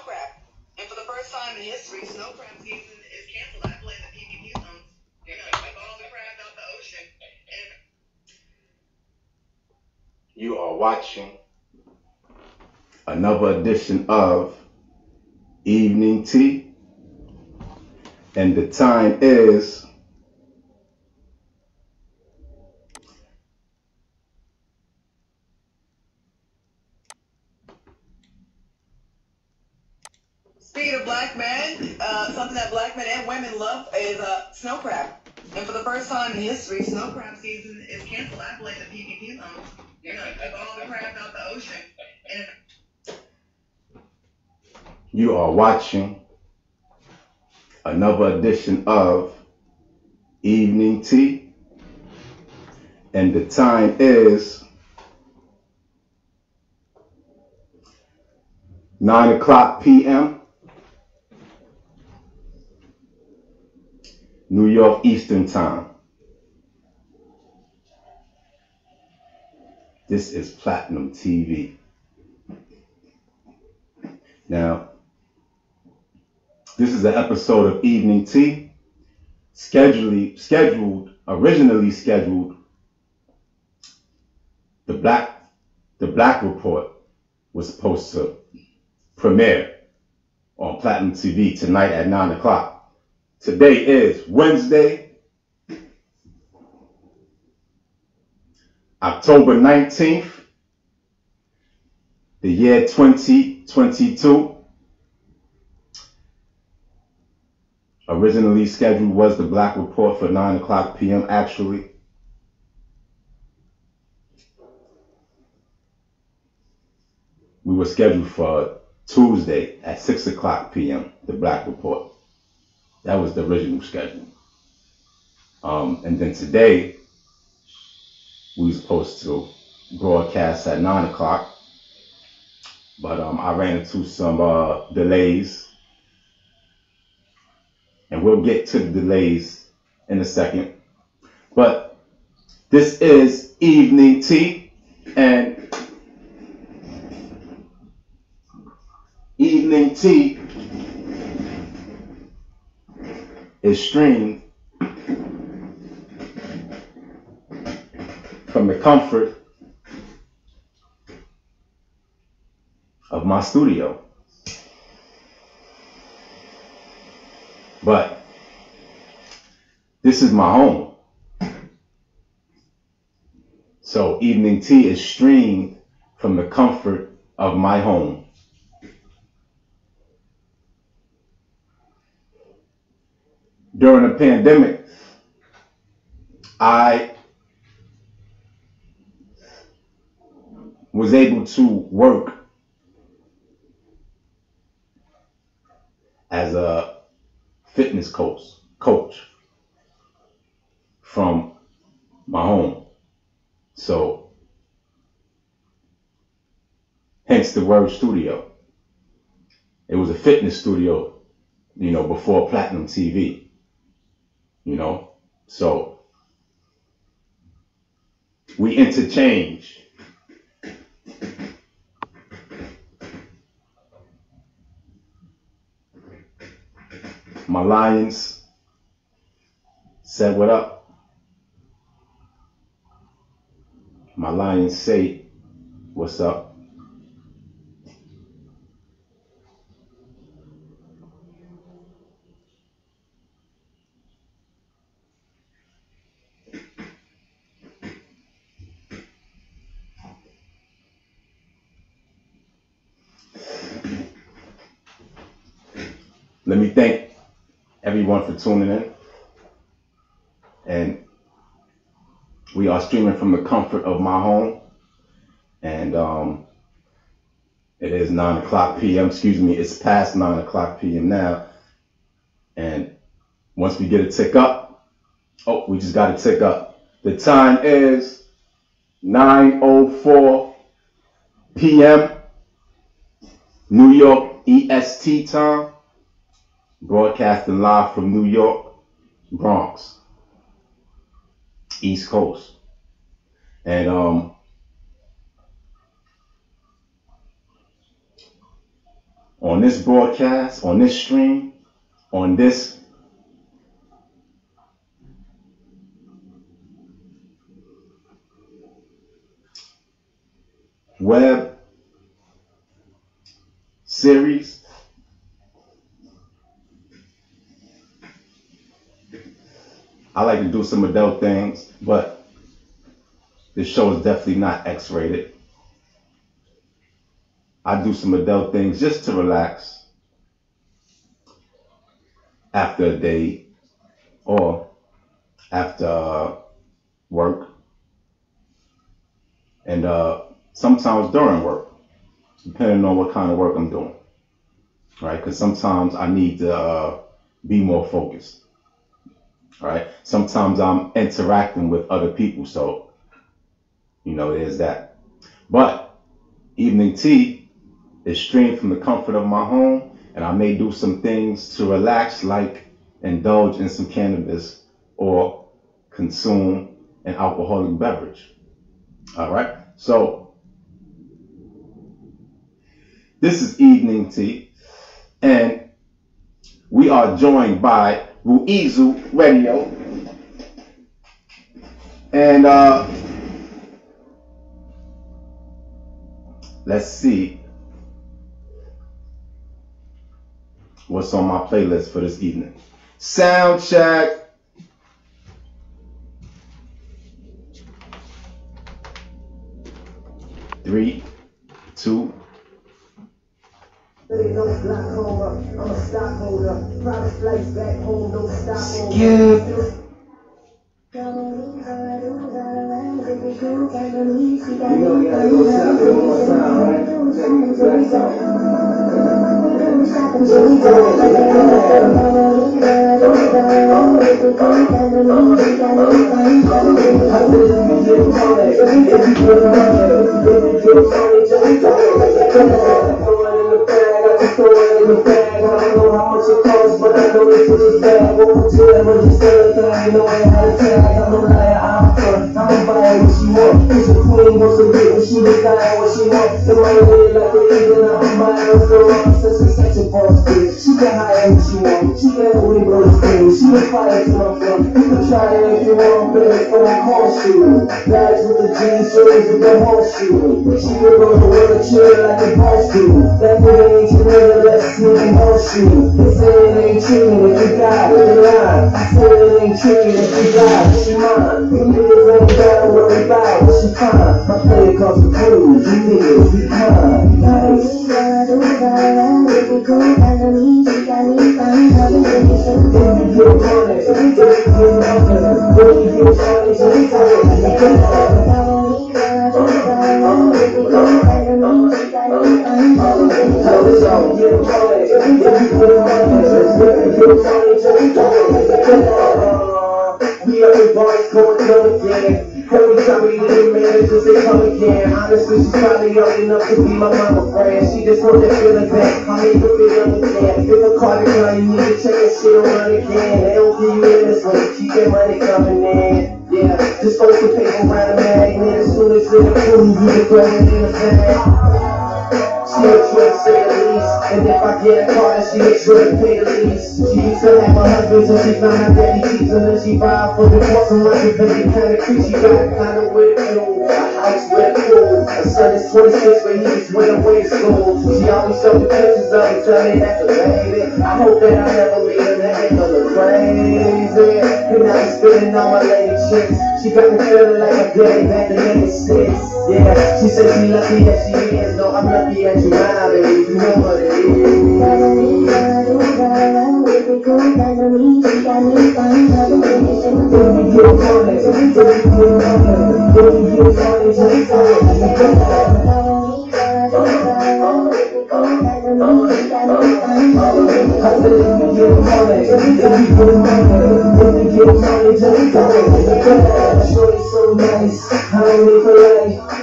crab. And for the first time in history, snow crab season is canceled. I blame the PPP loans. They're going to keep all the crabs out the ocean. You are watching another edition of Evening Tea, and the time is 'Speaking of black men, something that black men and women love is snow crab. And for the first time in history, snow crab season is canceled. I blame the PPP loans. They're going to keep all the crabs out the ocean. you are watching another edition of Evening Tea, and the time is 9 p.m. New York Eastern Time. This is Platinum TV. Now, this is an episode of Evening Tea, originally scheduled. The Black Report was supposed to premiere on Platinum TV tonight at 9 o'clock. Today is Wednesday, October 19th, the year 2022. Originally scheduled was the Black Report for 9 o'clock p.m. actually. We were scheduled for Tuesday at 6 o'clock p.m., the Black Report. That was the original schedule. And then today, we were supposed to broadcast at 9 o'clock. But I ran into some delays. And we'll get to the delays in a second. But this is Evening Tea. And Evening Tea is streamed from the comfort of my studio. But this is my home. So Evening Tea is streamed from the comfort of my home. During the pandemic, I was able to work as a fitness coach from my home. So hence the word studio. It was a fitness studio, before Platinum TV. So we interchange. My Lions said what up. My Lions say what's up. Let me thank everyone for tuning in. And we are streaming from the comfort of my home. And it is 9 o'clock p.m. Excuse me, it's past 9 o'clock p.m. now. And once we get a tick up, we just got a tick up. The time is 9:04 p.m. New York EST time. Broadcasting live from New York, Bronx, East Coast. And on this broadcast, on this stream, on this web series, I like to do some adult things, but this show is definitely not X-rated. I do some adult things just to relax after a day or after work, and sometimes during work, depending on what kind of work I'm doing, right? Because sometimes I need to be more focused, right? Sometimes I'm interacting with other people, so, you know, there's that. But Evening Tea is streamed from the comfort of my home, and I may do some things to relax, like indulge in some cannabis or consume an alcoholic beverage. All right, so this is Evening Tea, and we are joined by Ruizu Radio, and let's see what's on my playlist for this evening. Sound check. Three, two. Skip.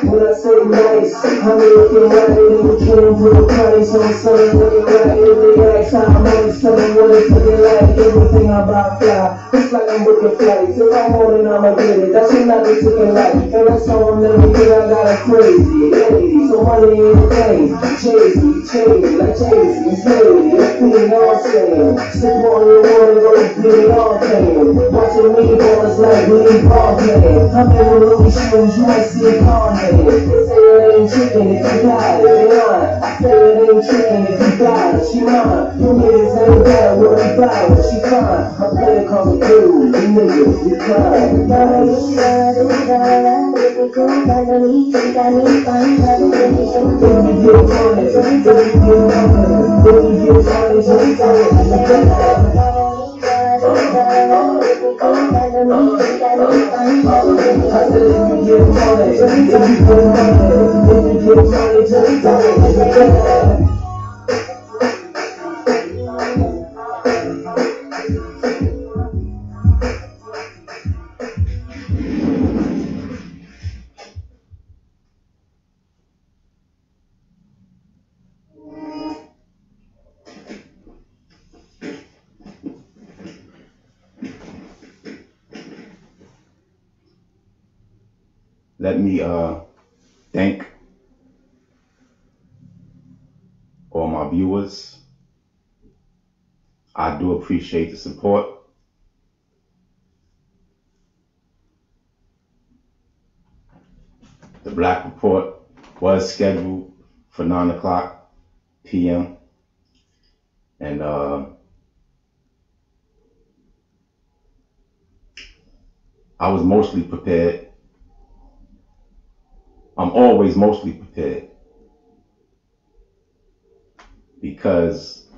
When I say nice, I'm looking right and we came to the price. I'm saying looking right in the ass. I'm always telling what it's looking like. Everything about fly, it's like I'm booking flights. If I'm on it, I'ma get it. That's what not be taking life. And that's all I'm everything I got a crazy lady. So money ain't a thing. Jay-Z, like Jay-Z, Slady, you know what I'm saying? Slip on your water, go get it all playing. Watching me ballers like Lee ball playing. I'm in the Louis shoes, you might see a car name. They say it ain't chicken if you got it, they lying. I say it ain't chicken if you got it, she mine. You niggas ain't got it, what you buy it, she fine. I play it cause I'm cool, you niggas, you crying. Let me thank all my viewers. I do appreciate the support. The Black Report was scheduled for 9 o'clock p.m. And I was mostly prepared. I'm always mostly prepared because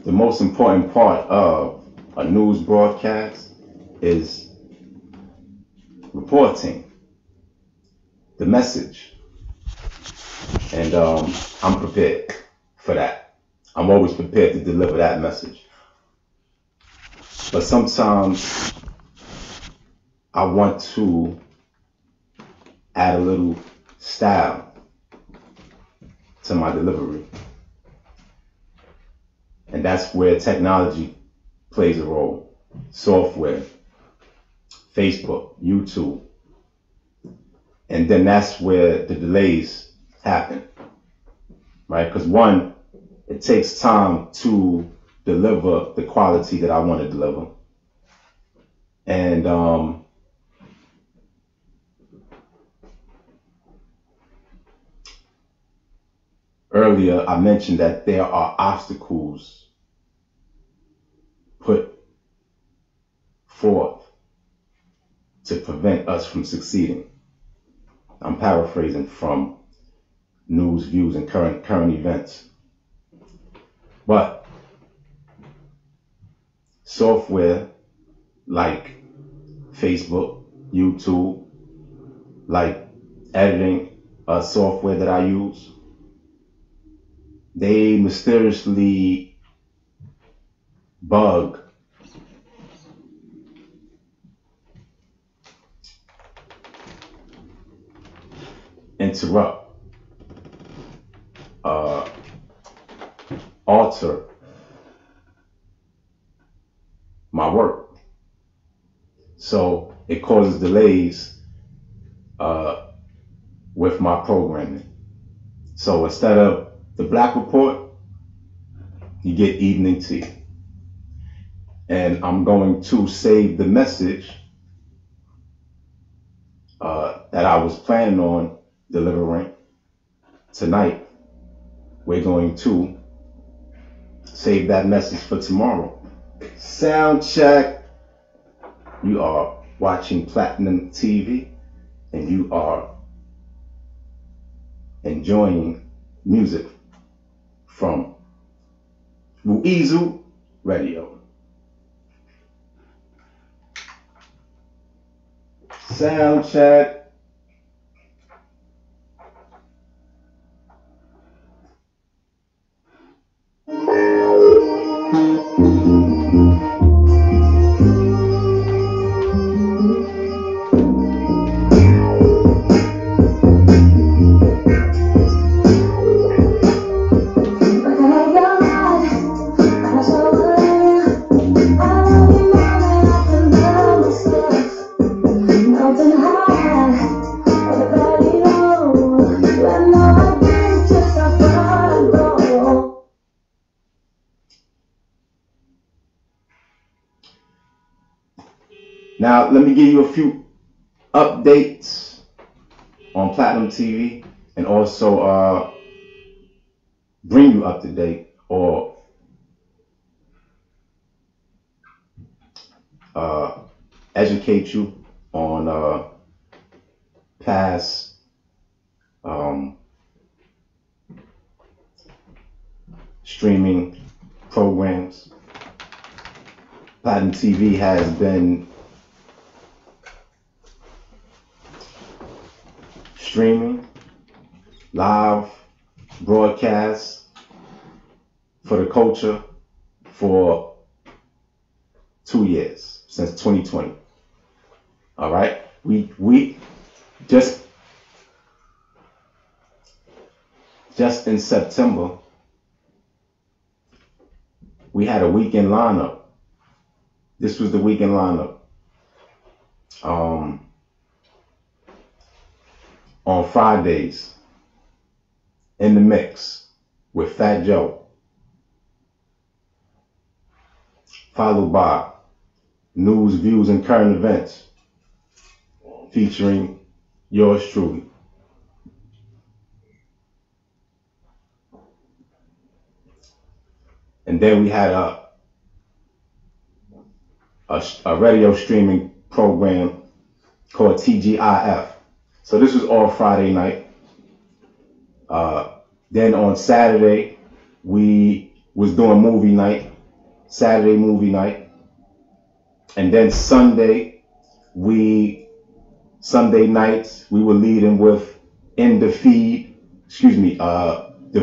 the most important part of a news broadcast is reporting the message. And I'm prepared for that. I'm always prepared to deliver that message. But sometimes I want to add a little style to my delivery. And that's where technology plays a role. Software, Facebook, YouTube. And then that's where the delays happen, right? Because one, it takes time to deliver the quality that I want to deliver. And earlier I mentioned that there are obstacles put forth to prevent us from succeeding. I'm paraphrasing from news, views, and current events. But software like Facebook, YouTube, like editing software that I use, they mysteriously bug interrupt, alter my work. So it causes delays with my programming. So instead of the Black Report, you get Evening Tea. And I'm going to save the message that I was planning on delivering tonight. We're going to save that message for tomorrow. Sound check. You are watching Platinum TV and you are enjoying music from Wuizu Radio. Sound check. Now, let me give you a few updates on Platinum TV and also bring you up to date or educate you on past streaming programs. Platinum TV has been streaming live broadcasts for the culture for 2 years, since 2020. All right, we just in September we had a weekend lineup. This was the weekend lineup. On Fridays, In the Mix with Fat Joe, followed by News, Views, and Current Events featuring yours truly. And then we had a radio streaming program called TGIF. So this was all Friday night. Then on Saturday, we was doing movie night, Saturday movie night. And then Sunday nights, we were leading with The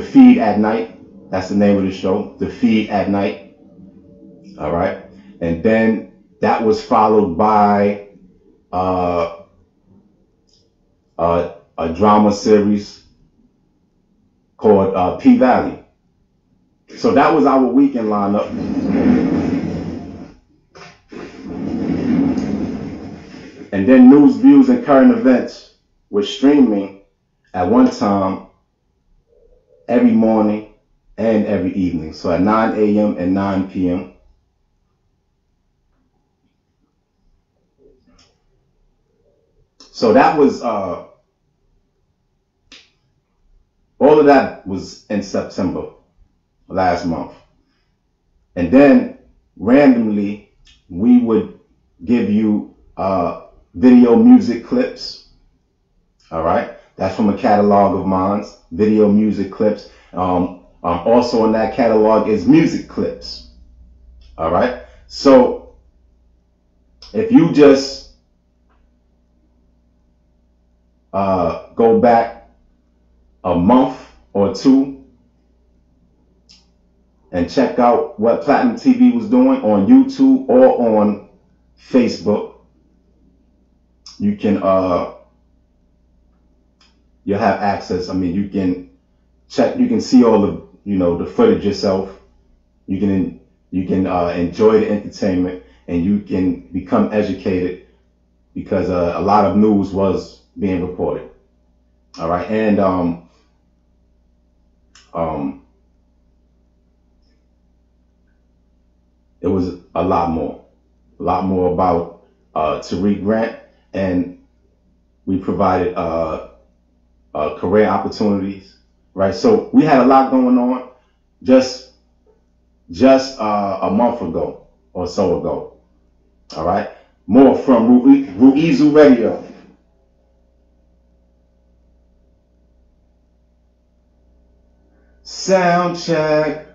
Feed at Night. That's the name of the show, The Feed at Night. All right. And then that was followed by a drama series called P-Valley. So that was our weekend lineup. And then News, Views, and Current Events was streaming at one time every morning and every evening. So at 9 a.m. and 9 p.m. So that was, all of that was in September last month. And then randomly, we would give you video music clips. All right. That's from a catalog of mine, video music clips. Also in that catalog is music clips. All right. So if you just go back a month or two and check out what Platinum TV was doing on YouTube or on Facebook, you can you'll have access. I mean, you can check, you can see all the, the footage yourself. You can enjoy the entertainment and you can become educated because a lot of news was being reported. All right, and it was a lot more about Tariq Grant, and we provided career opportunities, right? So we had a lot going on just a month ago or so ago. All right, more from Ruizu Radio. Sound check.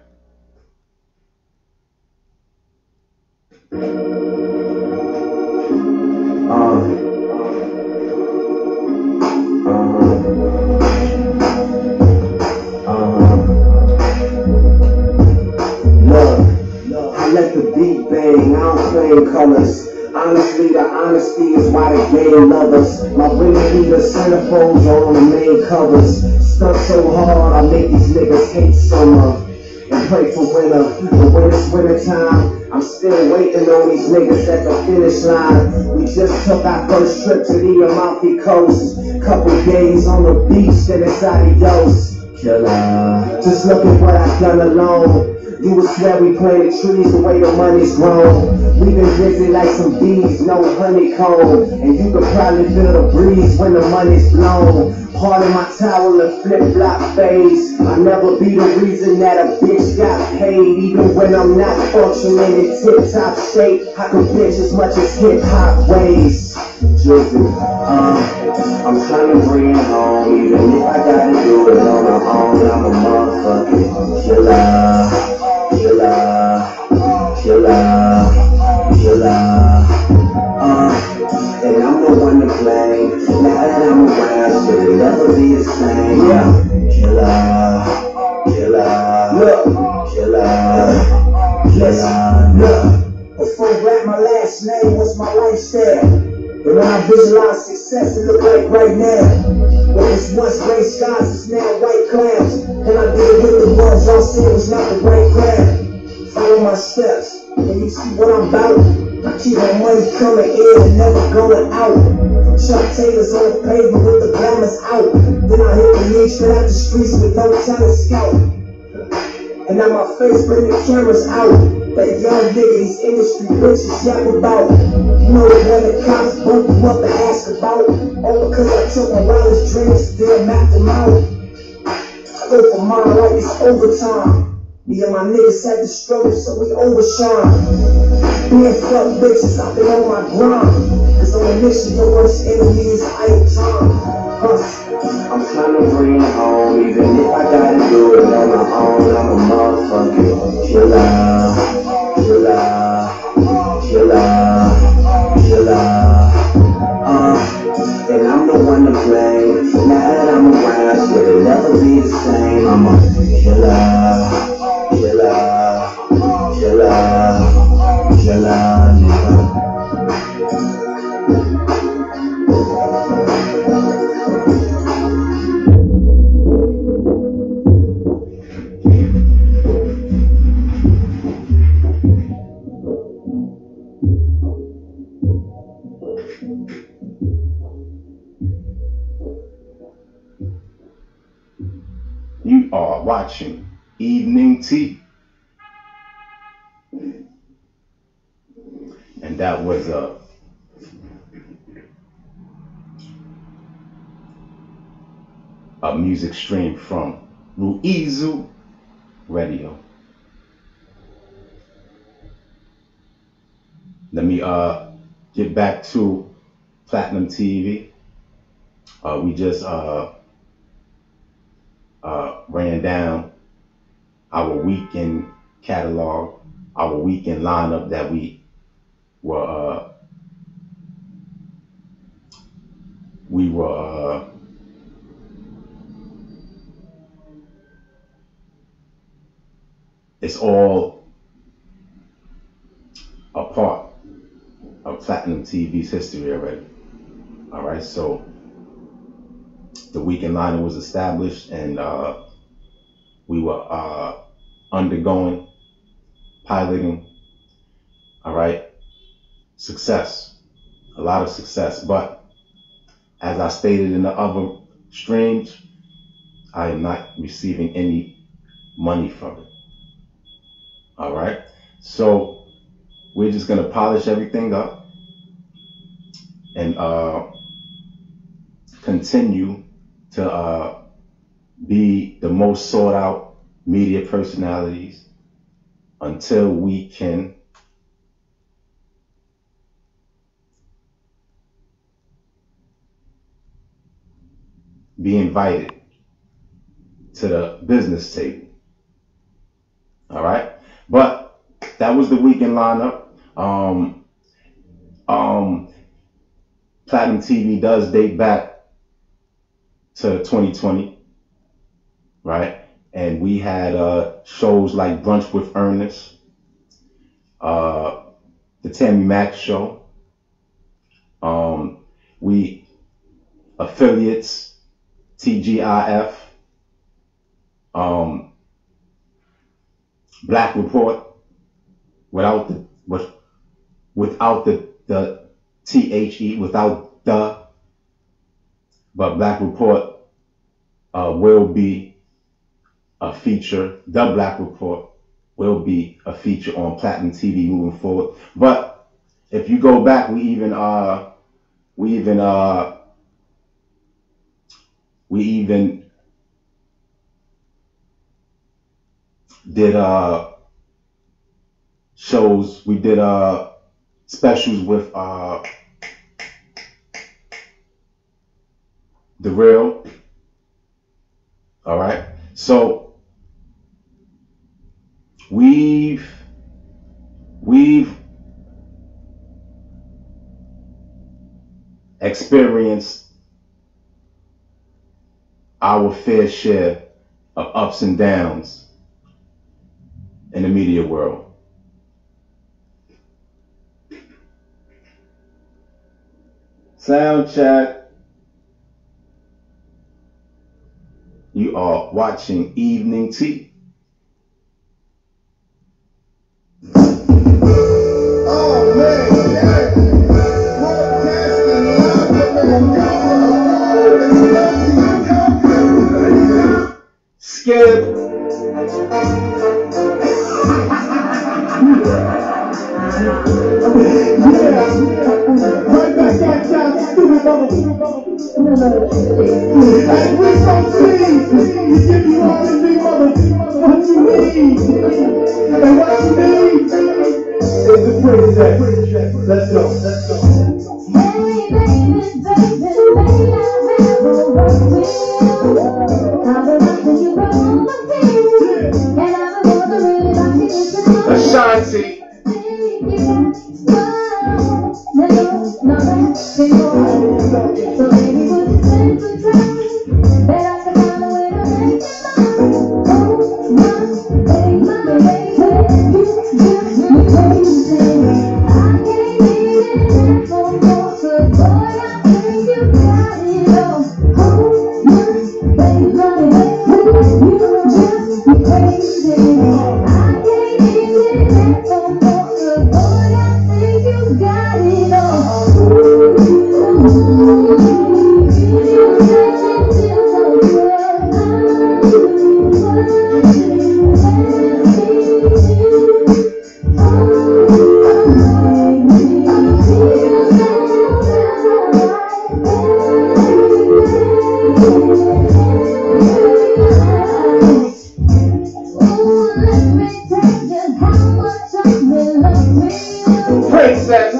Let the beat bang, I don't claim colors. Honestly, the honesty is why the game love us. My women be the centerfolds on the main covers. Stuck so hard, I make these niggas hate summer and pray for winter. But when it's winter time, I'm still waiting on these niggas at the finish line. We just took our first trip to the Amalfi Coast. Couple days on the beach, then it's adios. Killer. Just look at what I've done alone. You would swear we planted trees the way the money's grown. We been busy like some bees, no honeycomb. And you could probably feel the breeze when the money's blown. Part of my towel and flip-flop phase. I never be the reason that a bitch got paid. Even when I'm not functioning in tip-top shape, I can bitch as much as hip-hop weighs. I'm trying to bring it home. Even if I gotta do it on my own, I'm a motherfucking killer. And I'm the one to blame. Now that I'm around, shit will never be the same. Yeah, look. Before rap, my last name was my lifestyle. And when I visualize success, it look like right now. What was once gray skies is now white clouds. And I did it with the ones y'all said was not the right crowd. Follow my steps, and you see what I'm about. I keep my money coming in and never going out. Chuck Taylor's on the pavement with the glamours out. Then I hit the league straight out the streets with no talent scout. And now my face bring the cameras out. That young nigga these industry bitches yap about. You know the one that cops bump you up and ask about. All because I took my wildest dreams, then mapped them out. I go for mine like it's overtime. Me and my niggas had to struggle, so we overshine. Being fuck bitches, I've been on my grind. Cause on a mission, your worst enemy is idle time. I'm trying to bring it home, even if I gotta do it on my own. I'm a motherfucking killer. And I'm the one to blame. Now that I'm around, shit will never be the same. I'm a killer. You are watching Evening Tea. And that was a music stream from Ruizu Radio. Let me get back to Platinum TV. We just ran down our weekend catalog, our weekend lineup that we were it's all a part of Platinum TV's history already. All right, so the weekend lineup was established, and we were undergoing piloting. All right, success, a lot of success. But as I stated in the other streams, I am not receiving any money from it. All right, so we're just gonna polish everything up and continue to be the most sought out media personalities until we can be invited to the business table. All right, but that was the weekend lineup. Platinum TV does date back to 2020, right? And we had shows like Brunch with Ernest, the Tammy Mack Show, we affiliates, TGIF, Black Report, without the THE, without the, but Black Report will be a feature, the Black Report will be a feature on Platinum TV moving forward. But if you go back, we even did shows. We did specials with The Real. All right, so we've experienced our fair share of ups and downs in the media world. Sound check. You are watching Evening Tea. Oh man, Skip. right back at y'all, stupid motherfucker. As we proceed, we give you all the big mother what you need. And what you need is the princess. Let's go. Hey baby, baby, may I have a word with you? I've been watching you grow on my feet, and I've been more than really like you to know. Ashanti. So baby, would you think we try? Bet I could find a way to make it mine. Oh my baby, you just me crazy. I can't leave it no more, 'cause boy, I think you got it all. Oh my baby, you just me crazy. I can't leave it no more, 'cause boy, I think you got it all. Princess.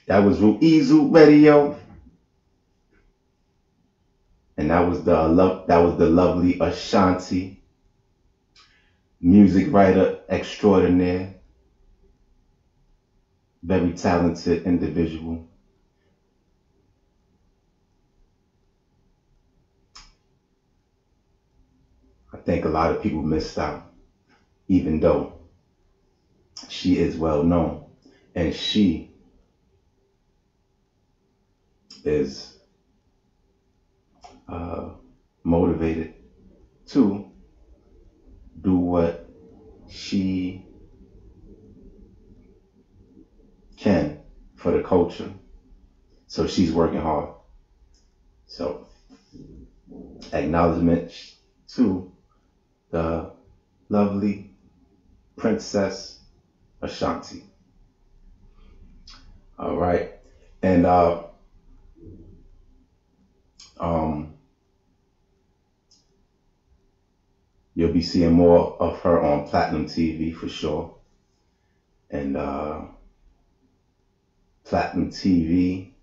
That was Ruizu Radio, and that was the lovely Ashanti, music writer extraordinaire, very talented individual. I think a lot of people missed out, even though she is well known, and she is motivated to do what she can for the culture. So she's working hard. So acknowledgement to the lovely Princess Ashanti. All right. And you'll be seeing more of her on Platinum TV for sure. And Platinum TV,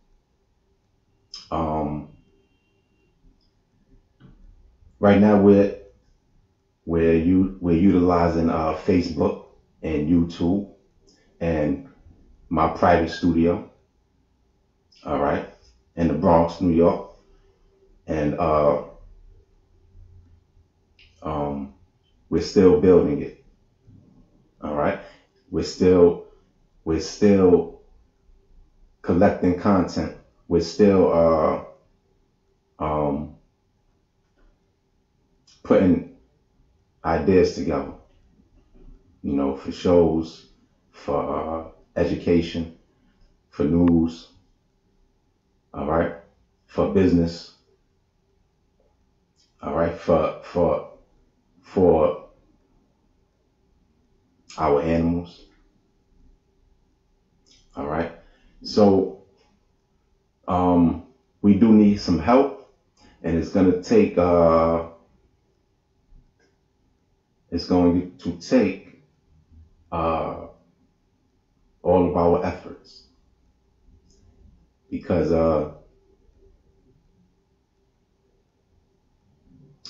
right now we're utilizing Facebook and YouTube and my private studio, all right, in the Bronx, New York. And we're still building it. All right. We're still collecting content. We're still putting ideas together, you know, for shows, for education, for news, all right, for business, all right, for our animals, all right. So we do need some help, and it's going to take all of our efforts, because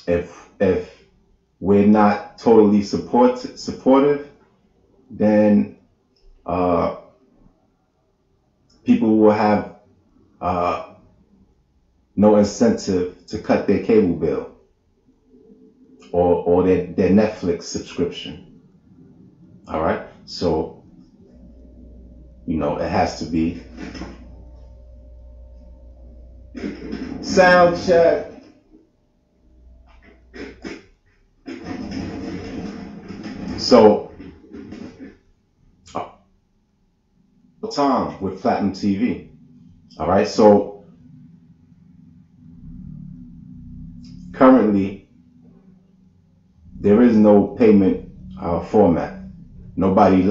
if we're not totally supportive, then people will have no incentive to cut their cable bill or their Netflix subscription. All right, so you know it has to be sound check. So time with Platinum TV. All right, so currently there is no payment format. Nobody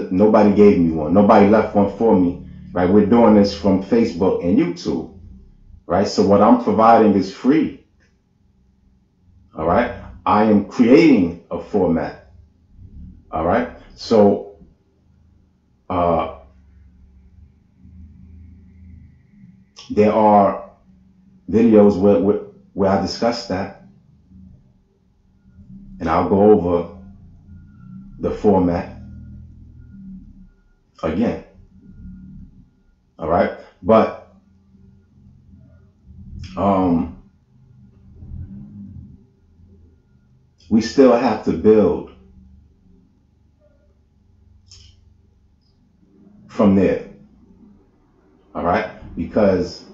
gave me one. Nobody left one for me. Right, we're doing this from Facebook and YouTube. Right, so what I'm providing is free. All right, I am creating a format. All right, so there are videos where I discuss that, and I'll go over the format again. All right, but we still have to build from there. All right, because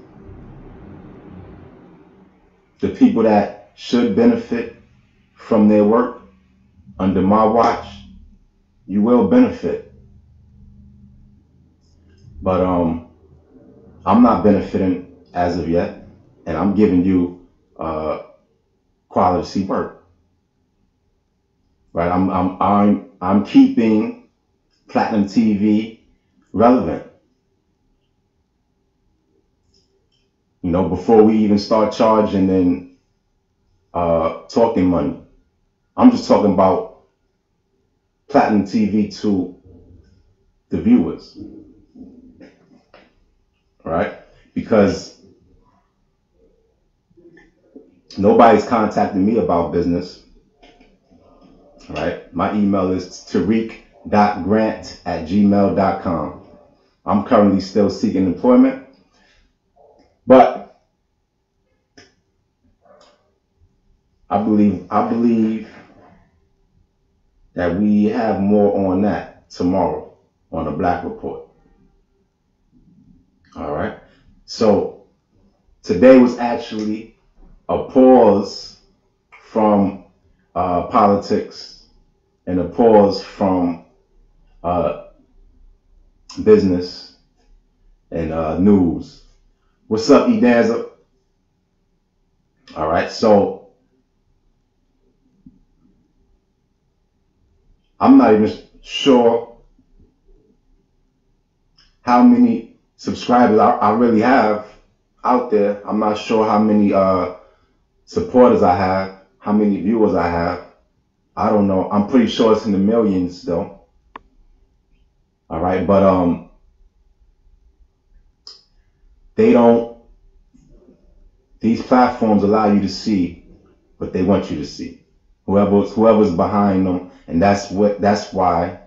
the people that should benefit from their work under my watch you will benefit. But I'm not benefiting as of yet, and I'm giving you quality work. Right? I'm keeping Platinum TV relevant. You know, before we even start charging and talking money, I'm just talking about Platinum TV to the viewers, right? Because nobody's contacted me about business, right? My email is tariq.grant@gmail.com. I'm currently still seeking employment, but I believe that we have more on that tomorrow on the Black Report. All right. So today was actually a pause from politics and a pause from business and news. What's up, Edanza? All right. So I'm not even sure how many subscribers I really have out there. I'm not sure how many supporters I have, how many viewers I have. I don't know. I'm pretty sure it's in the millions though. All right, but these platforms allow you to see what they want you to see. Whoever's behind them, and that's why,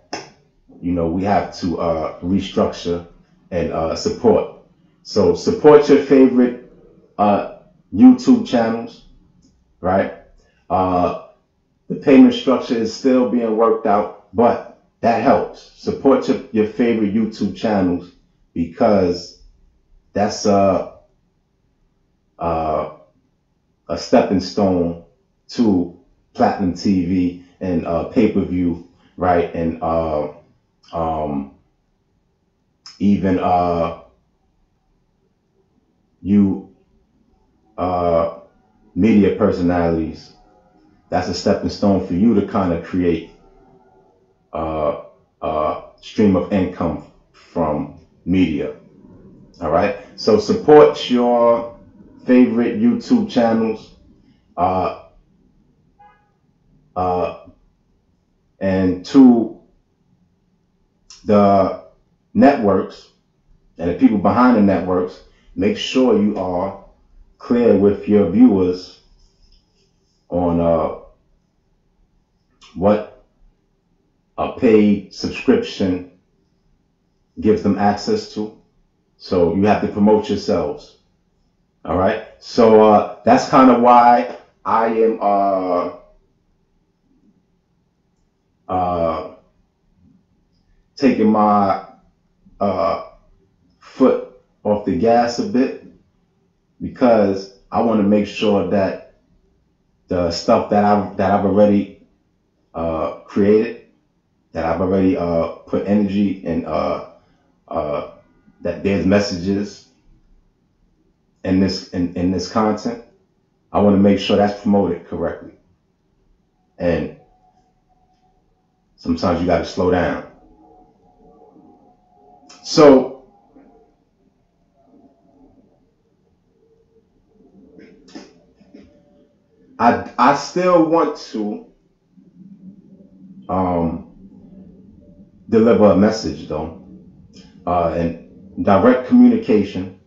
you know, we have to restructure and support. So support your favorite YouTube channels, right? The payment structure is still being worked out, but that helps. Support your favorite YouTube channels, because that's a stepping stone to Platinum TV and pay-per-view, right? And even you media personalities. That's a stepping stone for you to kind of create a stream of income from media. All right. So support your favorite YouTube channels, and to the networks and the people behind the networks. Make sure you are clear with your viewers on what a paid subscription gives them access to. So you have to promote yourselves. All right. So that's kind of why I am taking my foot off the gas a bit, because I want to make sure that the stuff that I've already created, that I've already put energy and that there's messages in this content, I want to make sure that's promoted correctly. And sometimes you got to slow down. So I still want to deliver a message though, and direct communication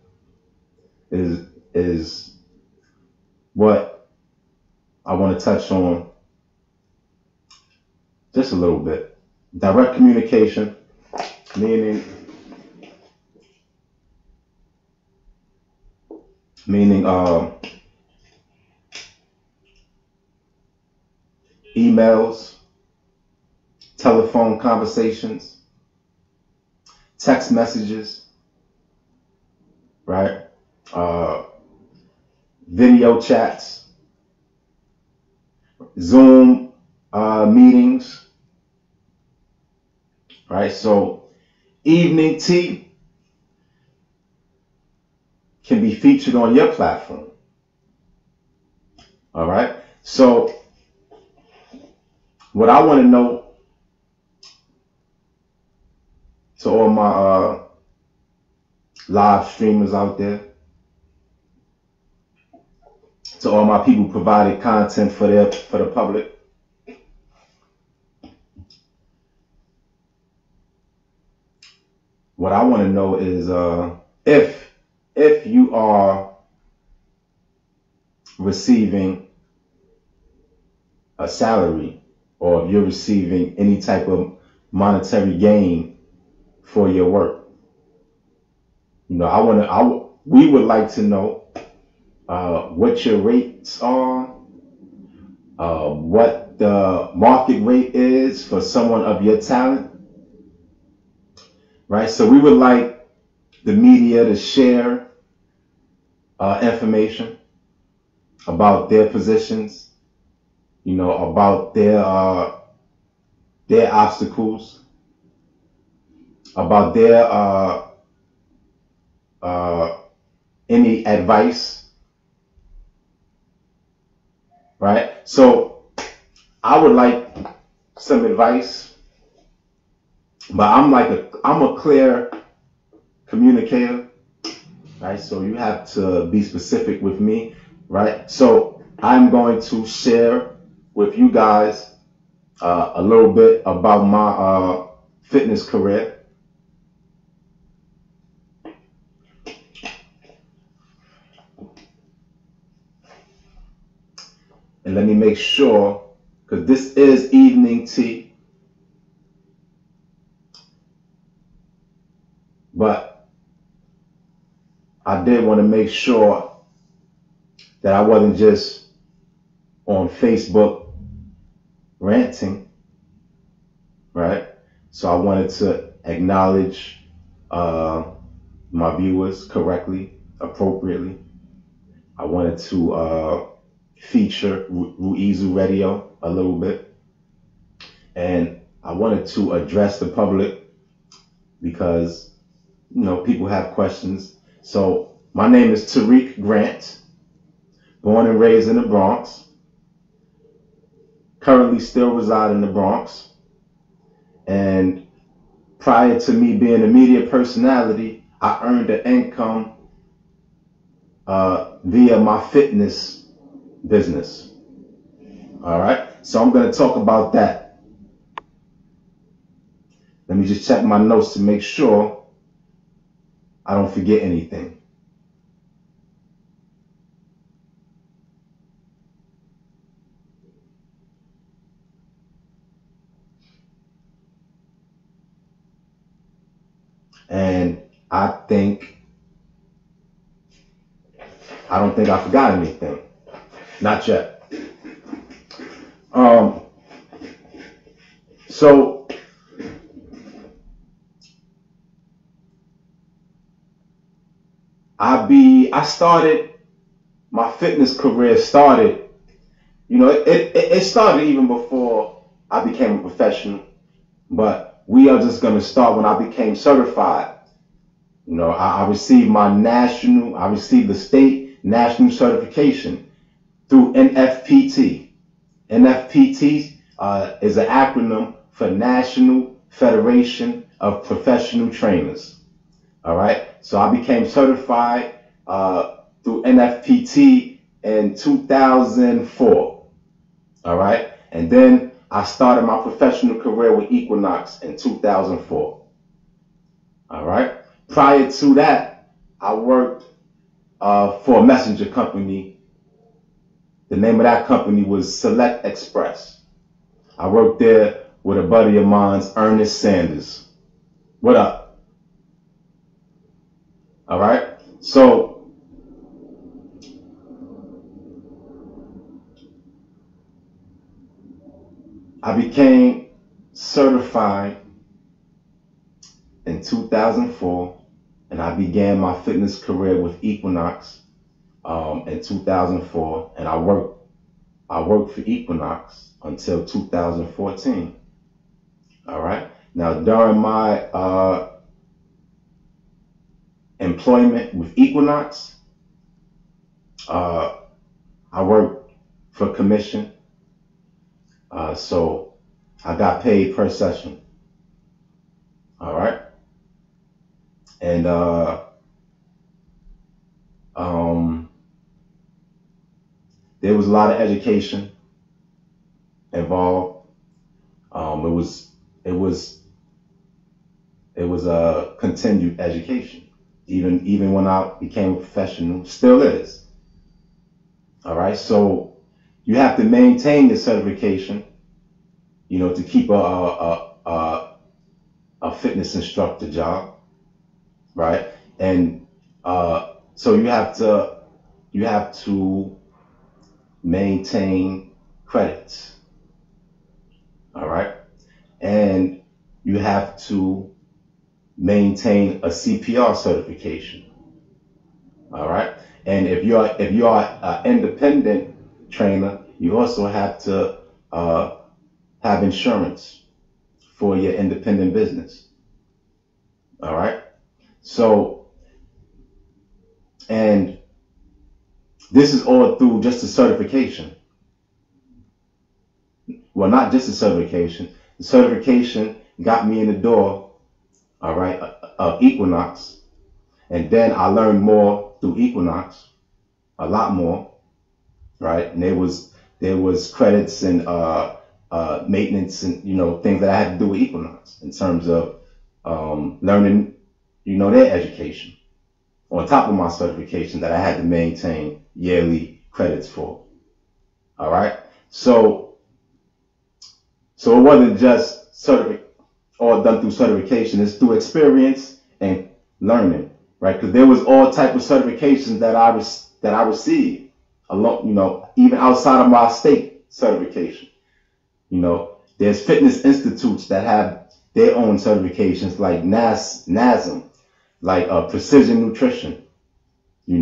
is what I want to touch on just a little bit. Direct communication, meaning emails, telephone conversations, text messages, right? Video chats, Zoom meetings, right? So evening tea can be featured on your platform. All right. So what I want to know to all my live streamers out there, to all my people who provided content for the public, what I want to know is if you are receiving a salary, or if you're receiving any type of monetary gain for your work. You know, we would like to know what your rates are, what the market rate is for someone of your talent, right? So we would like the media to share information about their positions, you know, about their obstacles, about their any advice, right? So I would like some advice, but I'm a clear communicator, right? So you have to be specific with me, right? So I'm going to share with you guys a little bit about my fitness career. And let me make sure, because this is evening tea, but I did want to make sure that I wasn't just on Facebook ranting, right? So I wanted to acknowledge my viewers correctly, appropriately. I wanted to feature Ruizu Radio a little bit, and I wanted to address the public because, you know, people have questions. So my name is Tariq Grant, born and raised in the Bronx, currently still reside in the Bronx, and prior to me being a media personality, I earned an income via my fitness business. All right, so I'm going to talk about that. Let me just check my notes to make sure I don't forget anything. And I don't think I forgot anything. Not yet. So I started, my fitness career started, you know, it started even before I became a professional, but we are just going to start when I became certified. You know, I received the state national certification through NFPT. NFPT is an acronym for National Federation of Professional Trainers. All right, so I became certified through NFPT in 2004. All right, and then I started my professional career with Equinox in 2004. All right, prior to that, I worked for a messenger company. The name of that company was Select Express. I worked there with a buddy of mine, Ernest Sanders. What up? All right, so I became certified in 2004, and I began my fitness career with Equinox in 2004, and I worked for Equinox until 2014. All right, Now, during my employment with Equinox, I worked for commission, so I got paid per session. All right, and there was a lot of education involved. It was a continued education, even when I became a professional, still is. All right, so you have to maintain your certification, to keep a fitness instructor job, right? And so you have to maintain credits, all right, and you have to maintain a CPR certification, all right. And if you're an independent trainer, you also have to have insurance for your independent business, all right. So, and this is all through just a certification. Well, not just a certification. The certification got me in the door, all right, of Equinox. And then I learned more through Equinox, a lot more, right? And there was credits and maintenance and, things that I had to do with Equinox in terms of learning, their education on top of my certification that I had to maintain yearly credits for. All right. So it wasn't just all done through certification. It's through experience and learning, right? Because there was all type of certifications that I received, along, even outside of my state certification. There's fitness institutes that have their own certifications, like NASM, like Precision Nutrition. They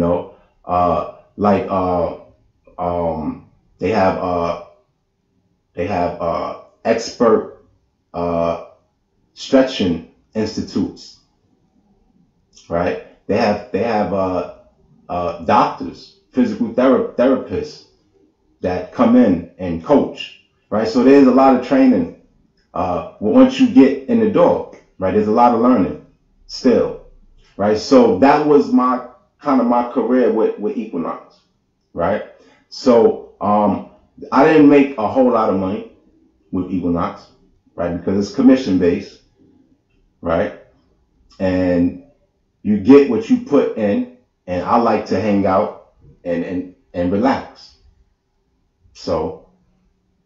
have expert stretching institutes, right? They have doctors, physical therapists that come in and coach, right? So there's a lot of training once you get in the door, right? There's a lot of learning still, right? So that was my career with Equinox, right? So I didn't make a whole lot of money with Equinox, right? Because it's commission based, right? And you get what you put in, and I like to hang out and relax. So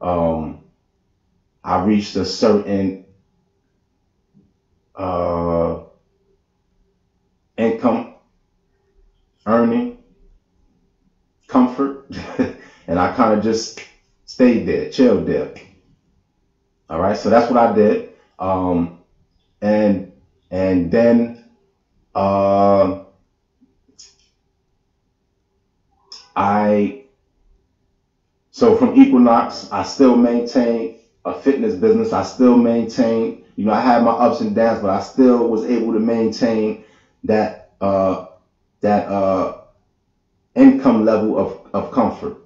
I reached a certain income, earning, comfort, and I kind of just stayed there, chilled there. All right, so that's what I did, and then so from Equinox, I still maintain a fitness business. I still maintain, I had my ups and downs, but I still was able to maintain that income level of comfort.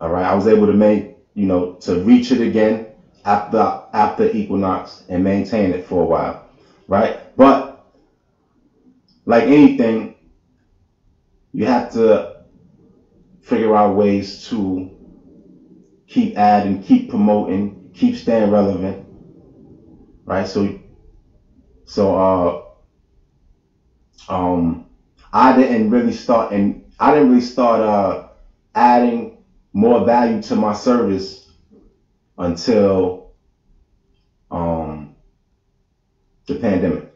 All right, I was able to to reach it again after Equinox and maintain it for a while, right? But like anything, you have to figure out ways to keep adding, keep promoting, keep staying relevant, right? I didn't really start adding more value to my service until the pandemic.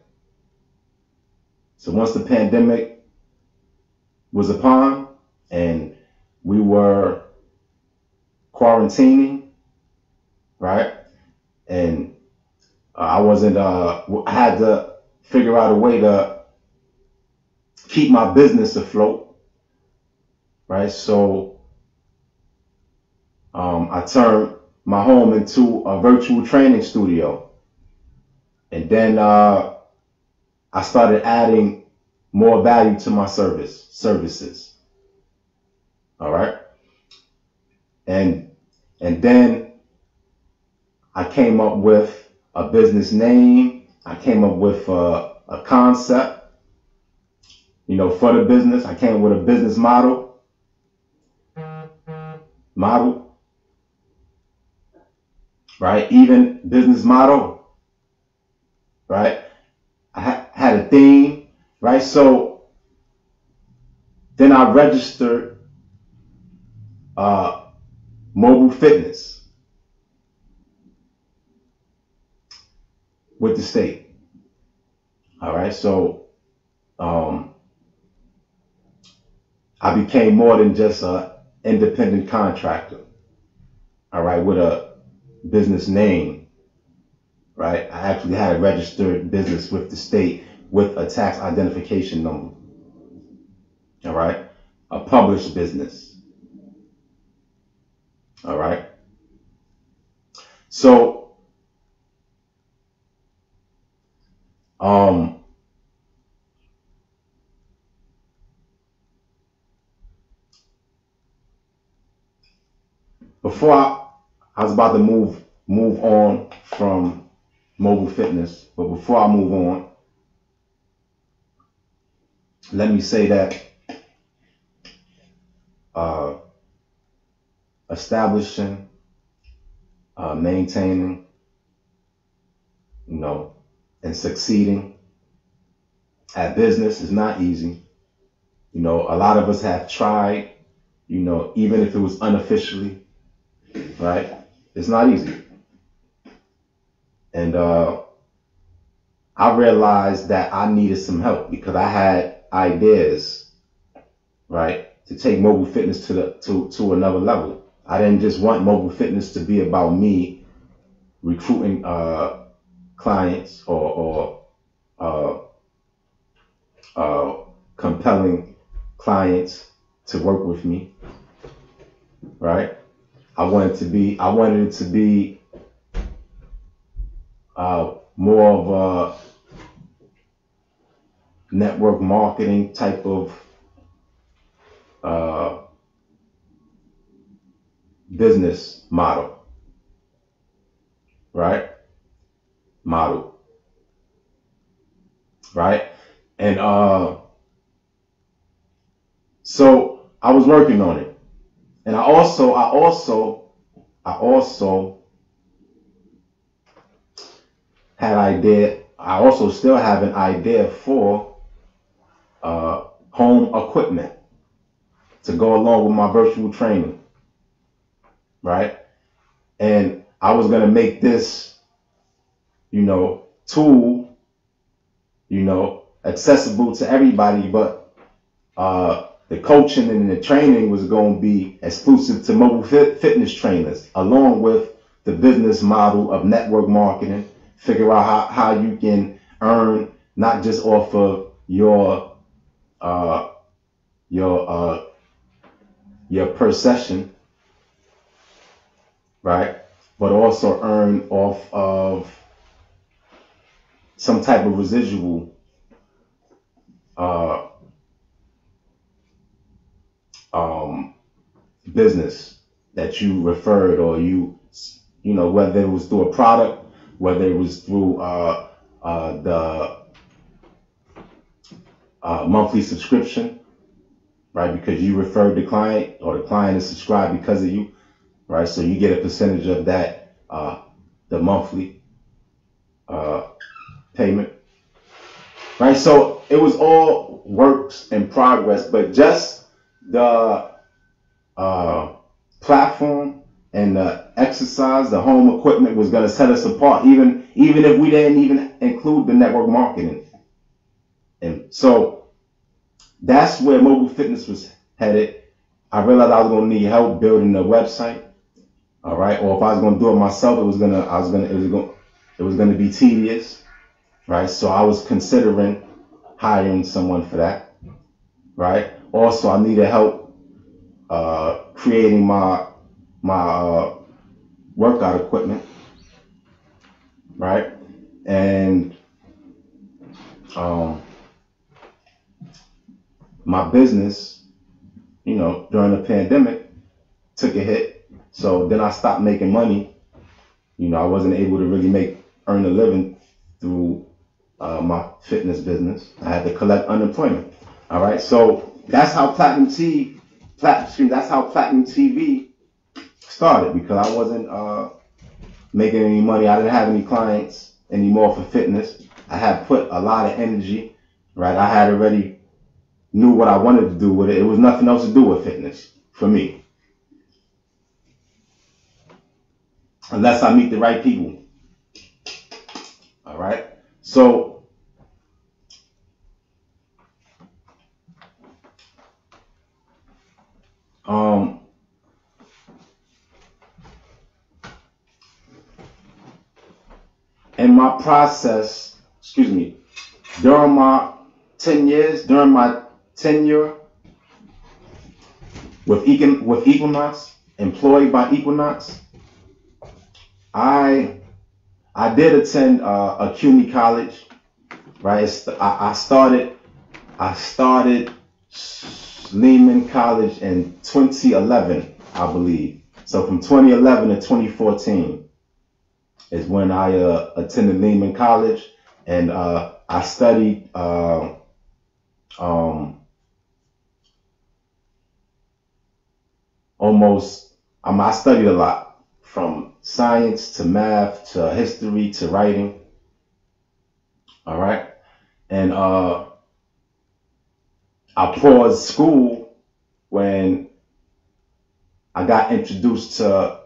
So once the pandemic was upon and we were quarantining, right? And I had to figure out a way to keep my business afloat, right? So I turned my home into a virtual training studio. And then I started adding more value to my services. All right. And then I came up with a business name. I came up with a concept, you know, for the business. I came up with a business model, right? Even business model, right? I had a theme, right? So then I registered mobile fitness with the state. All right, so I became more than just an independent contractor. All right, with a business name, right? I actually had a registered business with the state with a tax identification number. All right, a published business. All right, so before I was about to move on from mobile fitness, but before I move on, let me say that establishing, maintaining, you know, and succeeding at business is not easy. You know, a lot of us have tried, you know, even if it was unofficially, right? It's not easy. And I realized that I needed some help because I had ideas, right, to take mobile fitness to another level. I didn't just want mobile fitness to be about me recruiting clients or compelling clients to work with me, right? I wanted it to be more of a network marketing type of business model, right? Right? And so I was working on it. And I also had idea. I also still have an idea for home equipment to go along with my virtual training, right? And I was gonna make this, you know, tool, you know, accessible to everybody, but the coaching and the training was going to be exclusive to mobile fitness trainers, along with the business model of network marketing. Figure out how you can earn not just off of your per session, right? But also earn off of some type of residual business that you referred, or you know, whether it was through a product, whether it was through the monthly subscription, right? Because you referred the client, or the client is subscribed because of you, right? So you get a percentage of that, the monthly payment, right? So it was all works in progress, but just the platform and the exercise, the home equipment was going to set us apart, even if we didn't even include the network marketing. And so that's where mobile fitness was headed. I realized I was going to need help building the website. All right. Or if I was going to do it myself, it was going to be tedious. Right. So I was considering hiring someone for that. Right. Also, I needed help creating my workout equipment, right? And my business, during the pandemic took a hit. So then I stopped making money. I wasn't able to really earn a living through my fitness business. I had to collect unemployment. All right. So that's how Platinum TV started, because I wasn't making any money. I didn't have any clients anymore for fitness. I had put a lot of energy, right? I had already knew what I wanted to do with it. It was nothing else to do with fitness for me, unless I meet the right people. All right. So in my process, during my 10 years, during my tenure with Equinox, employed by Equinox, I did attend a CUNY college, right? I started Lehman College in 2011, I believe. So from 2011 to 2014 is when I attended Lehman College, and I studied I studied a lot, from science to math to history to writing. All right. And I paused school when I got introduced to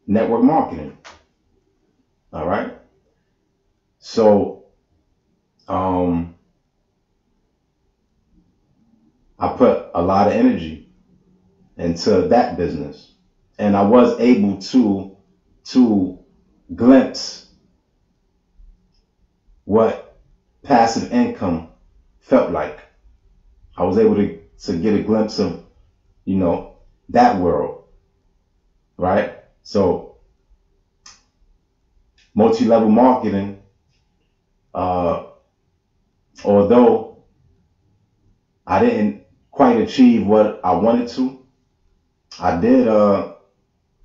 network marketing. All right. So I put a lot of energy into that business, and I was able to glimpse what passive income felt like. I was able to get a glimpse of, that world, right? So multi-level marketing, although I didn't quite achieve what I wanted to, I do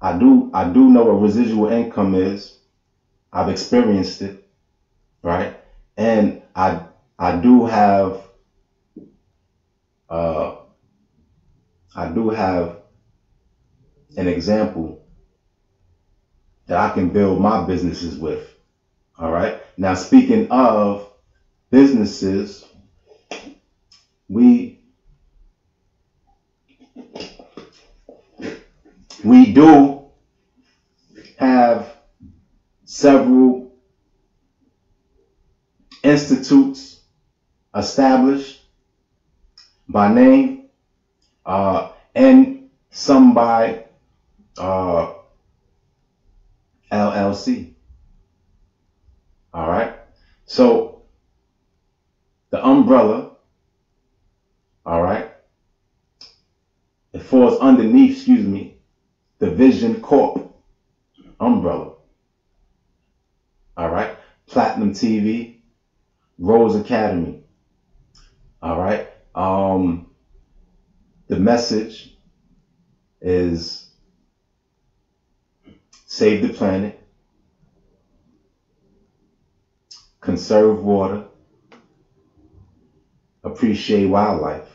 know what residual income is. I've experienced it, right? And I do have an example that I can build my businesses with. All right. Now, speaking of businesses, we do have several institutes established by name, and some by LLC. All right. So the umbrella, all right, it falls underneath, the Vision Corp umbrella. All right. Platinum TV, Rose Academy. All right. The message is save the planet, conserve water, appreciate wildlife,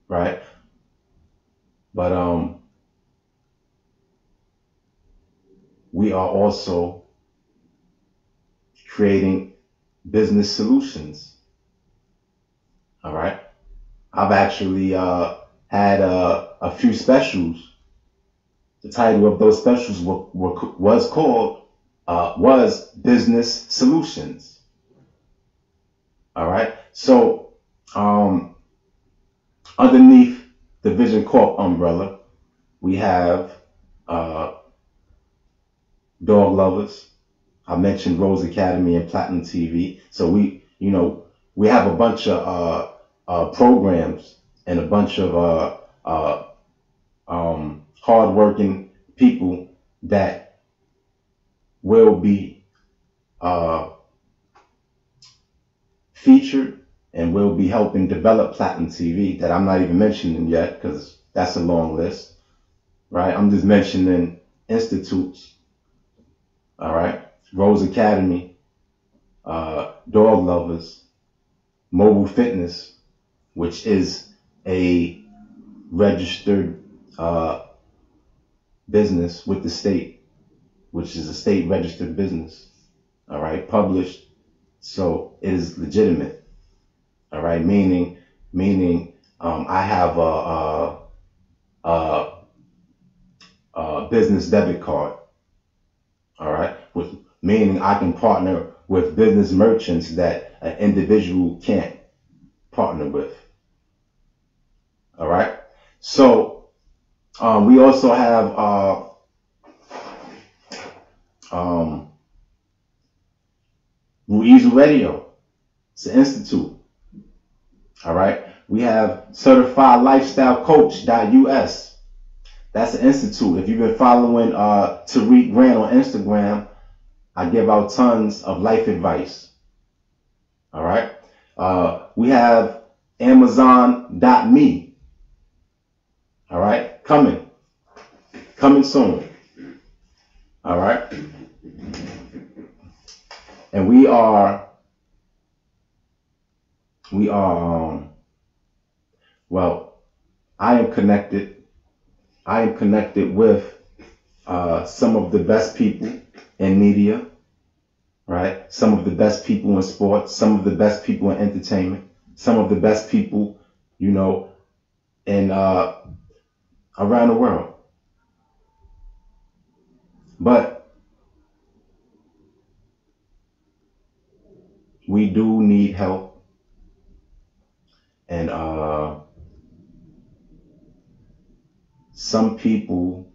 right? But we are also creating business solutions. All right. I've actually had a few specials. The title of those specials was Business Solutions. All right. So underneath the Vision Corp umbrella, we have Dog Lovers. I mentioned Rose Academy and Platinum TV. So we have a bunch of programs and a bunch of hardworking people that will be featured and will be helping develop Platinum TV that I'm not even mentioning yet because that's a long list, right? I'm just mentioning institutes, all right? Rose Academy, Dog Lovers, Mobile Fitness, which is a registered business with the state, which is a state registered business, all right, published, so it is legitimate, all right, meaning I have a business debit card, all right, with meaning I can partner with business merchants that an individual can't partner with, all right. So we also have Ruiz Radio. It's an institute. All right. We have Certified Lifestyle Coach.us. That's an institute. If you've been following Tariq Grant on Instagram, I give out tons of life advice. All right. We have Amazon.me. All right. Coming soon. All right. And we are well, I am connected with some of the best people in media, right? Some of the best people in sports, some of the best people in entertainment, some of the best people, you know, in around the world. But we do need help, and some people,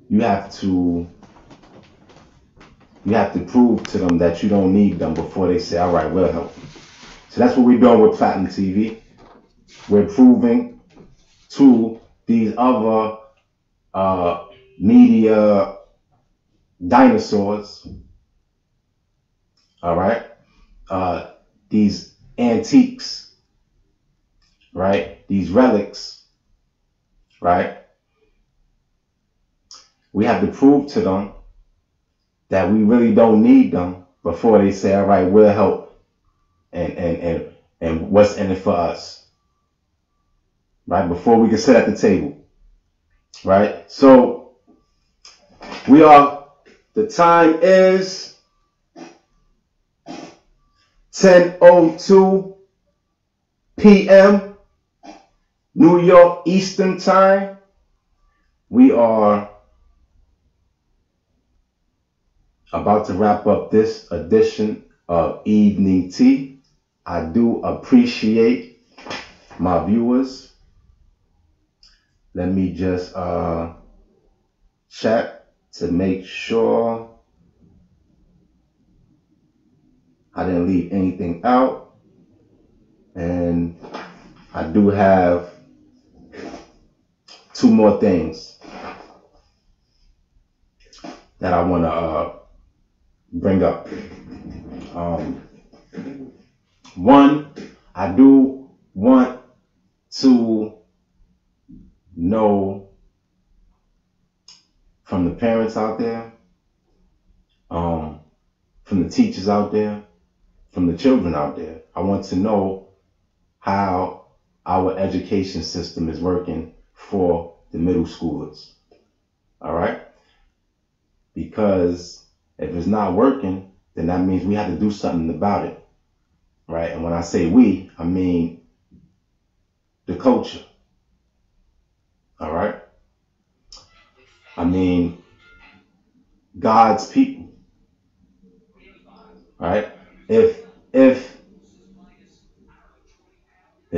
you have to prove to them that you don't need them before they say, all right, we'll help you. So that's what we're doing with Platinum TV. We're proving to these other media dinosaurs, all right, these antiques, right, these relics, right, we have to prove to them that we really don't need them before they say, all right, we'll help, and what's in it for us, right, before we can sit at the table, right? So the time is 10:02 p.m. New York Eastern Time. We are about to wrap up this edition of Evening Tea. I do appreciate my viewers. Let me just check to make sure I didn't leave anything out. And I do have 2 more things that I want to bring up. One, I do want to know from the parents out there, from the teachers out there, from the children out there. I want to know how our education system is working for the middle schoolers. All right? Because if it's not working, then that means we have to do something about it. Right? And when I say we, I mean the culture. All right? I mean God's people. Right? If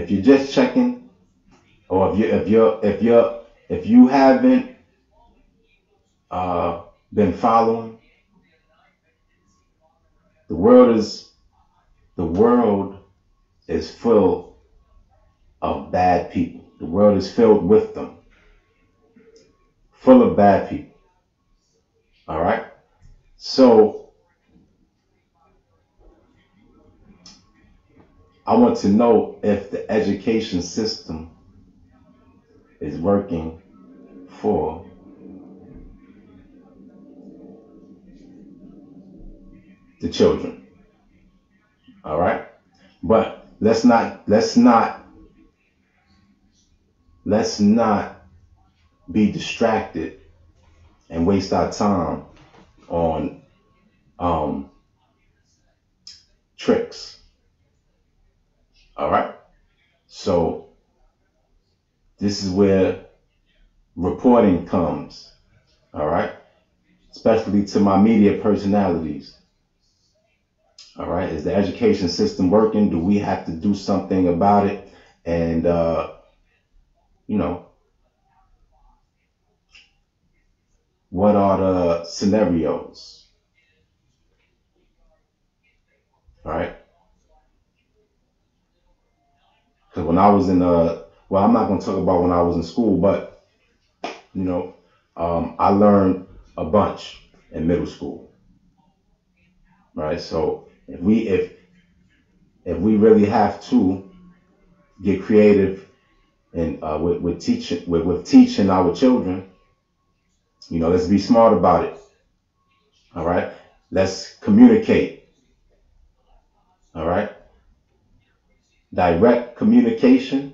you're just checking, or if you haven't been following, the world is full of bad people. The world is filled with them. full of bad people. All right. So I want to know if the education system is working for the children. All right. But let's not be distracted and waste our time on tricks. All right. So this is where reporting comes. All right. Especially to my media personalities. All right. Is the education system working? Do we have to do something about it? And, you know, what are the scenarios? All right. Because when I was in, well, I'm not going to talk about when I was in school, but, you know, I learned a bunch in middle school. Right. So if we really have to get creative and with teaching our children, you know, let's be smart about it. All right. Let's communicate. All right. Direct communication.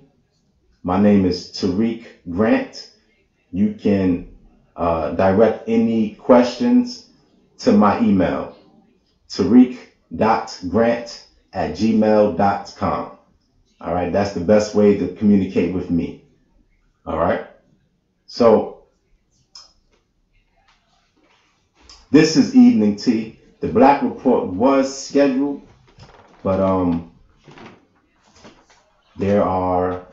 My name is Tariq Grant. You can direct any questions to my email, tariq.grant@gmail.com. All right. That's the best way to communicate with me. All right. So this is evening tea. The Black Report was scheduled, but there are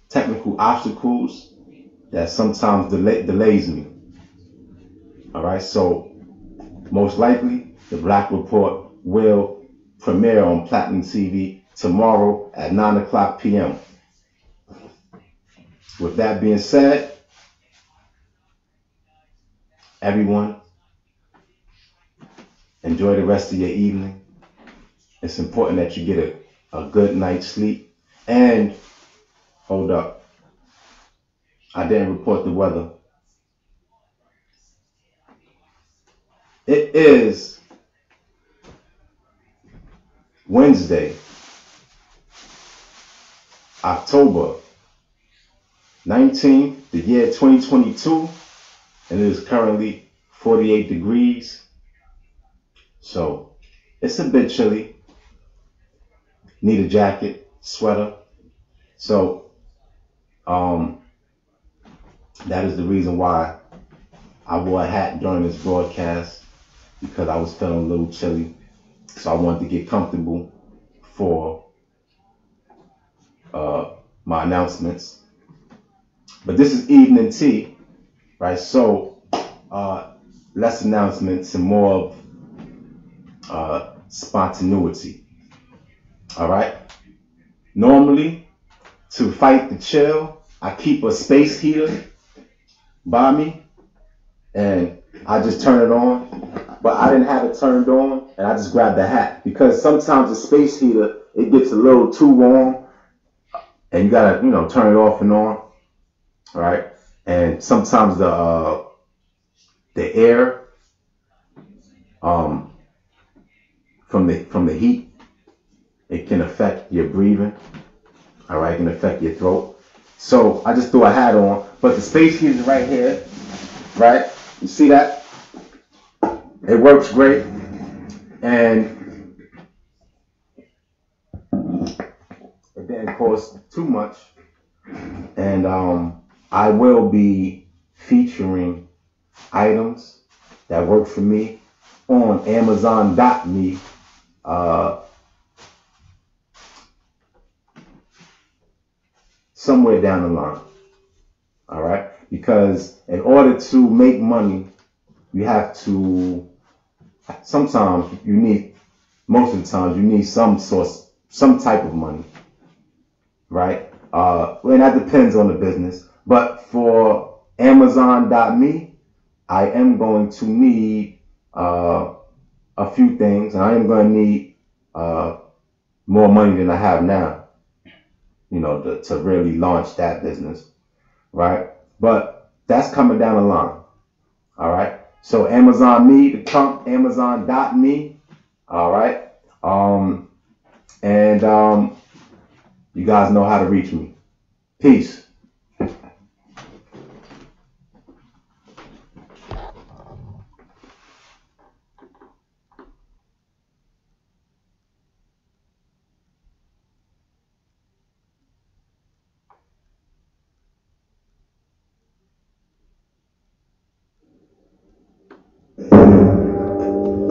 technical obstacles that sometimes delays me. All right. So most likely the Black Report will premiere on Platinum TV tomorrow at 9:00 p.m. With that being said, everyone, enjoy the rest of your evening. It's important that you get a good night's sleep. And hold up, I didn't report the weather. It is Wednesday, October 19th, the year 2022, and it is currently 48 degrees. So it's a bit chilly. Need a jacket, sweater. So that is the reason why I wore a hat during this broadcast, because I was feeling a little chilly. So I wanted to get comfortable for my announcements. But this is evening tea, right? So less announcements and more of spontaneity. All right. Normally, to fight the chill, I keep a space heater by me, and I just turn it on. But I didn't have it turned on, and I just grabbed the hat, because sometimes the space heater, it gets a little too warm, and you gotta, you know, turn it off and on. All right. And sometimes the air from the heat, it can affect your breathing. All right, it can affect your throat. So I just threw a hat on, but the space heater is right here, right? You see that? It works great, and it didn't cost too much. And I will be featuring items that work for me on Amazon.me. Somewhere down the line. All right. Because in order to make money, you have to, sometimes you need, most of the times you need some type of money. Right. And that depends on the business. But for Amazon.me, I am going to need a few things. I am going to need more money than I have now, to really launch that business, right? But that's coming down the line, all right? So Amazon.me, the trunk, Amazon.me, all right? And you guys know how to reach me. Peace.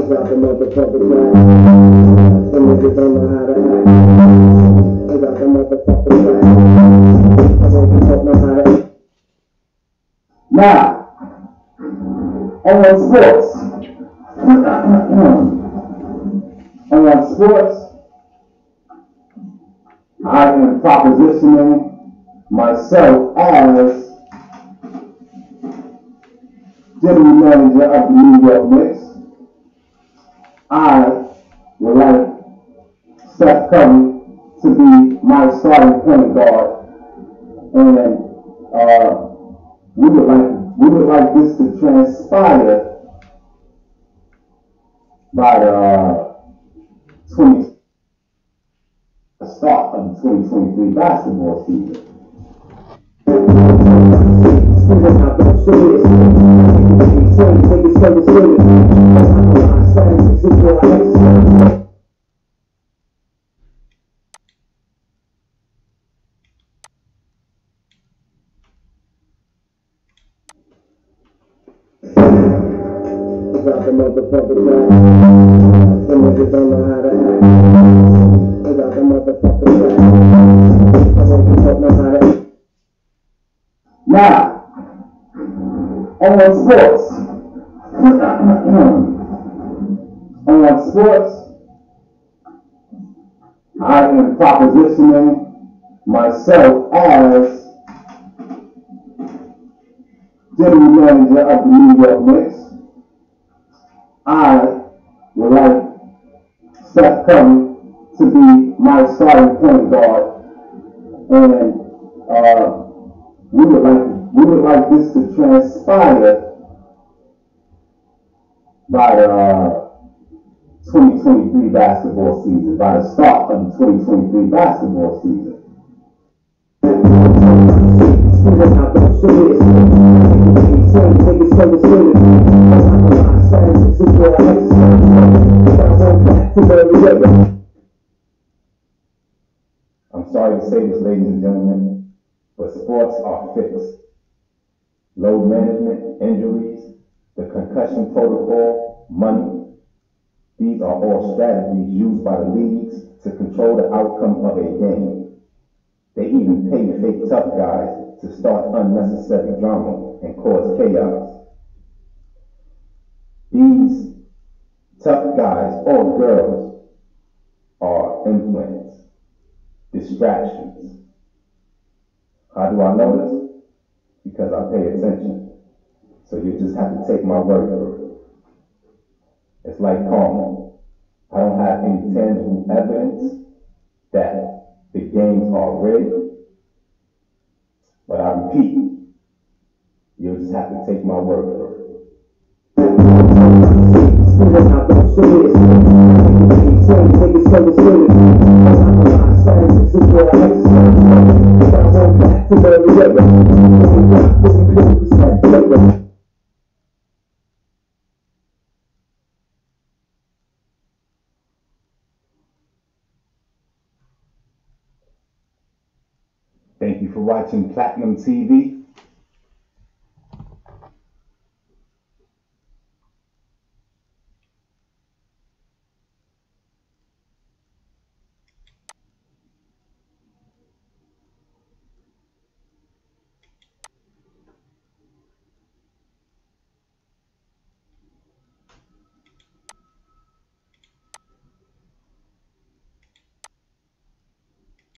Drop the motherfucker track. Some niggas don't know how to act. Drop the motherfucker track. I don't know how to act. Now, on sports. On sports, I am propositioning myself as general manager of the New York Knicks. I would like Steph Curry to be my starting point guard, and we would like this to transpire by the start of the 2023 basketball season. Drop the motherfucker track. Some niggas don't know how to act. Drop the motherfucker track. I don't know how to act. Now, on sports. On sports, I am propositioning myself as general manager of the New York Knicks. I would like Steph Curry to be my starting point guard, and we would like this to transpire by the 2023 basketball season, by the start of the 2023 basketball season. I'm sorry to say this, ladies and gentlemen, but sports are fixed. Load management, injuries, the concussion protocol, money, these are all strategies used by the leagues to control the outcome of a game. They even pay fake tough guys to start unnecessary drama and cause chaos. These tough guys or girls are implants, distractions. How do I know this? Because I pay attention. So you just have to take my word for it. It's like karma. I don't have any tangible evidence that the games are rigged, but I repeat, you'll just have to take my word for it. Thank you for watching Platinum TV.